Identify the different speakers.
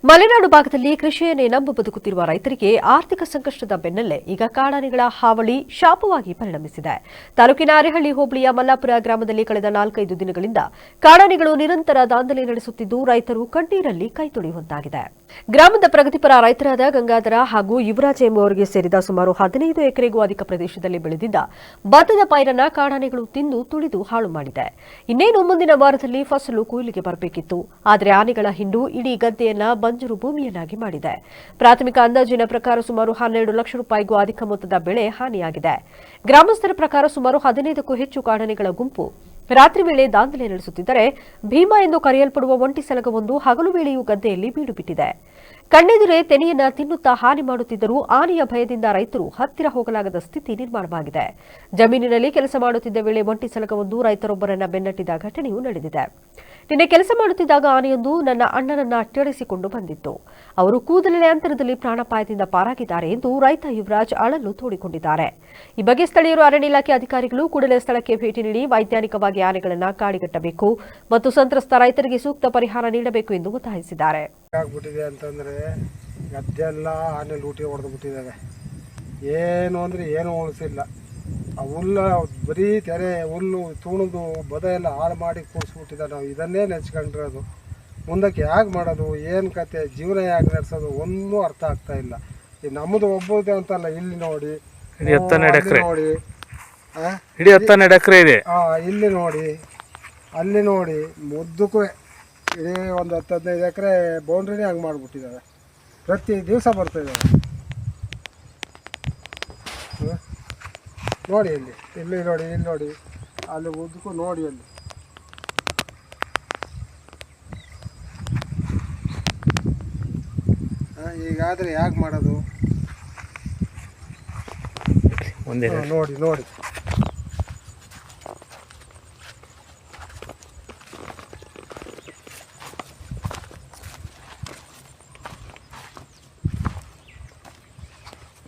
Speaker 1: ಮಲೆನಾಡು ಭಾಗದಲ್ಲಿ ಕೃಷಿಯನ್ನೇ ನಂಬಿ ಬದುಕುತ್ತಿರುವ ರೈತರಿಗೆ ಆರ್ಥಿಕ ಸಂಕಷ್ಟದ ಬೆನ್ನಲ್ಲೇ ಈಗ ಕಾಡಾನೆಗಳ ಹಾವಳಿ ಶಾಪವಾಗಿ ಪರಿಣಮಿಸಿದೆ. ತಾಲೂಕಿನ ಅರೇಹಳ್ಳಿ ಹೋಬಳಿಯ ಮಲ್ಲಾಪುರ ಗ್ರಾಮದಲ್ಲಿ ಕಳೆದ 4-5 ದಿನಗಳಿಂದ ಕಾಡಾನೆಗಳು ನಿರಂತರ ದಾಂಧಲೆ ನಡೆಸುತ್ತಿದ್ದು ರೈತರು ಕಣ್ಣೀರಲ್ಲಿ ಕೈ ತೊಳೆಯುವಂತಾಗಿದೆ. ಗ್ರಾಮದ ಪ್ರಗತಿಪರ ರೈತರಾದ ಗಂಗಾಧರ ಹಾಗೂ ಯುವರಾಜ್ ಎಂಬುವರಿಗೆ ಸೇರಿದ ಸುಮಾರು 15 ಎಕರೆಗೂ ಅಧಿಕ ಪ್ರದೇಶದಲ್ಲಿ ಬೆಳೆದಿದ್ದ ಭತ್ತದ ಪೈರನ್ನ ಕಾಡಾನೆಗಳು ತಿಂದು ತುಳಿದು ಹಾಳು ಮಾಡಿದೆ. ಇನ್ನೇನು ಮುಂದಿನ ವಾರದಲ್ಲಿ ಫಸಲು ಕೊಯ್ಲಿಗೆ ಬರಬೇಕಿತ್ತು. ಆದರೆ ಆನೆಗಳ ಹಿಂಡು ಇಡೀ ಗದ್ದೆಯನ್ನ ಬಂಜರು ಭೂಮಿಯನ್ನಾಗಿ ಮಾಡಿದೆ. ಪ್ರಾಥಮಿಕ ಅಂದಾಜಿನ ಪ್ರಕಾರ ಸುಮಾರು 12 ಲಕ್ಷ ರೂಪಾಯಿಗೂ ಅಧಿಕ ಮೊತ್ತದ ಬೆಳೆ ಹಾನಿಯಾಗಿದೆ. ಗ್ರಾಮಸ್ಥರ ಪ್ರಕಾರ ಸುಮಾರು 15ಕ್ಕೂ ಹೆಚ್ಚು ಕಾಡಾನೆಗಳ ಗುಂಪು ರಾತ್ರಿ ವೇಳೆ ದಾಂಧಲೆ ನಡೆಸುತ್ತಿದ್ದರೆ ಭೀಮಾ ಎಂದು ಕರೆಯಲ್ಪಡುವ ಒಂಟಿ ಸಲಗವೊಂದು ಹಗಲು ವೇಳೆಯೂ ಗದ್ದೆಯಲ್ಲಿ ಬೀಡು ಬಿಟ್ಟಿದೆ. ಕಣ್ಣೆದುರೇ ತೆನೆಯನ್ನ ತಿನ್ನುತ್ತಾ ಹಾನಿ ಮಾಡುತ್ತಿದ್ದರೂ ಆನೆಯ ಭಯದಿಂದ ರೈತರು ಹತ್ತಿರ ಹೋಗಲಾಗದ ಸ್ಥಿತಿ ನಿರ್ಮಾಣವಾಗಿದೆ. ಜಮೀನಿನಲ್ಲಿ ಕೆಲಸ ಮಾಡುತ್ತಿದ್ದ ವೇಳೆ ಒಂಟಿ ಸಲಗವೊಂದು ರೈತರೊಬ್ಬರನ್ನ ಬೆನ್ನಟ್ಟಿದ ಘಟನೆಯೂ ನಡೆದಿದೆ. ನಿನ್ನೆ ಕೆಲಸ ಮಾಡುತ್ತಿದ್ದಾಗ ಆನೆಯೊಂದು ನನ್ನ ಅಣ್ಣನನ್ನ ಅಟ್ಟಡಿಸಿಕೊಂಡು ಬಂದಿತ್ತು. ಅವರು ಕೂದಲೇ ಅಂತರದಲ್ಲಿ ಪ್ರಾಣಾಪಾಯದಿಂದ ಪಾರಾಗಿದ್ದಾರೆ ಎಂದು ರೈತ ಯುವರಾಜ್ ಅಳಲು ತೋಡಿಕೊಂಡಿದ್ದಾರೆ. ಈ ಬಗ್ಗೆ ಸ್ಥಳೀಯರು ಅರಣ್ಯ ಇಲಾಖೆ ಅಧಿಕಾರಿಗಳು ಕೂಡಲೇ ಸ್ಥಳಕ್ಕೆ ಭೇಟಿ ನೀಡಿ ವೈಜ್ಞಾನಿಕವಾಗಿ ಆನೆಗಳನ್ನು ಕಾಡಿಗಟ್ಟಬೇಕು ಮತ್ತು ಸಂತ್ರಸ್ತ ರೈತರಿಗೆ ಸೂಕ್ತ ಪರಿಹಾರ ನೀಡಬೇಕು ಎಂದು ಒತ್ತಾಯಿಸಿದ್ದಾರೆ.
Speaker 2: ಅಂತಂದ್ರೆ ಗದ್ದೆಲ್ಲ ಆನೆ ಲೂಟಿ ಹೊಡೆದು ಬಿಟ್ಟಿದ್ದಾವೆ. ಏನು ಅಂದ್ರೆ ಏನು ಉಳಿಸಿಲ್ಲ. ಆ ಹುಲ್ಲ ಬರೀ ತೆರೆ ಹುಲ್ಲು ತುಣಿದು ಬದ ಎಲ್ಲ ಹಾಳು ಮಾಡಿ ಕೂಡಿಸ್ಬಿಟ್ಟಿದ್ದಾರೆ. ನಾವು ಇದನ್ನೇ ನೆಚ್ಕೊಂಡಿರೋದು. ಮುಂದಕ್ಕೆ ಹೇಗೆ ಮಾಡೋದು, ಏನು ಕತೆ, ಜೀವನ ಹೇಗೆ ನಡೆಸೋದು ಒಂದೂ ಅರ್ಥ ಆಗ್ತಾ ಇಲ್ಲ. ಈ ನಮ್ಮದು ಒಬ್ಬದು ಅಂತಲ್ಲ, ಇಲ್ಲಿ ನೋಡಿ ನೋಡಿ ಇಲ್ಲಿ ನೋಡಿ ಅಲ್ಲಿ ನೋಡಿ ಮುದ್ದಕ್ಕೂ ಇಡೀ ಒಂದು 10-15 ಎಕರೆ ಬೌಂಡ್ರಿನೇ ಹಂಗೆ ಮಾಡಿಬಿಟ್ಟಿದ್ದಾವೆ. ಪ್ರತಿ ದಿವಸ ಬರ್ತಾಯಿದ್ದಾವೆ. ನೋಡಿ ಇಲ್ಲಿ ನೋಡಿ ಇಲ್ಲಿ ನೋಡಿ ಅಲ್ಲಿ ಉದ್ದಕ್ಕೂ ನೋಡಿ ಅಲ್ಲಿ. ಈಗಾದರೆ ಹೇಗೆ ಮಾಡೋದು ನೋಡಿ ನೋಡಿ